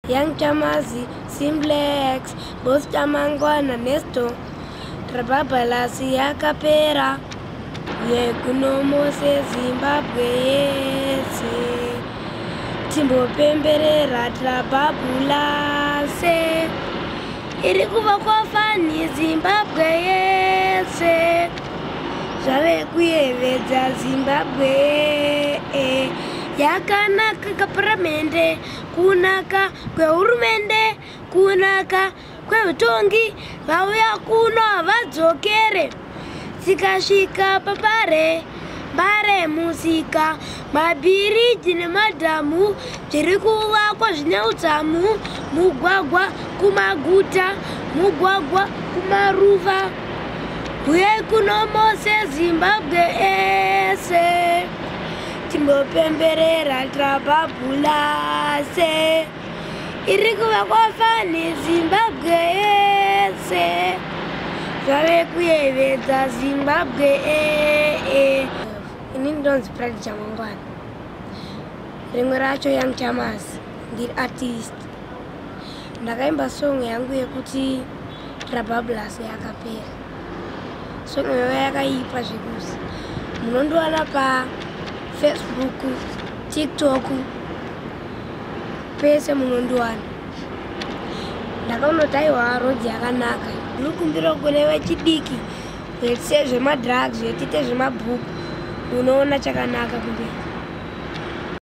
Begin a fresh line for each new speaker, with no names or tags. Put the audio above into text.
Young Chamazi, Simplex, both Chamangwana Nesto, Trababalas Yakapera, Yekunomo se Zimbabwe, Timbo Pembere, Trababula se, Irikuva Kwafani Zimbabwe, Jave Kueveza Zimbabwe, Yakanaka Kaparamende, Kunaka, Kweurumende, Kunaka, Kweutongi, Vauya Kuno, Vadzokere, Sikashika Papare, Bare Musika, Mabiri, Jinemadamu, Jerikuwa kwa Zinautamu, Mugwagwa, Kumaguta, Mugwagwa, Kumaruva, Kunomo se Zimbabwe ese. Timbo Pembere, Trababula se. Irikuwa Kwafani Zimbabwe se. Jave Kueveza Zimbabwe Inindon's Pride Chamangwana. Rimwe racho Young Chamazi, ndiri artist. Ndakaimba song yangu yekuti Trababulas yakapera. Song yakaipa zvekuti munondowana pa Facebook, TikTok, pese munondowana. Ndakaunotaiwa road yakanaka. Ndikumbira kune vechidiki vese zvemadrugs, vetite zvemabhuku, unoona chakanaka kumberi.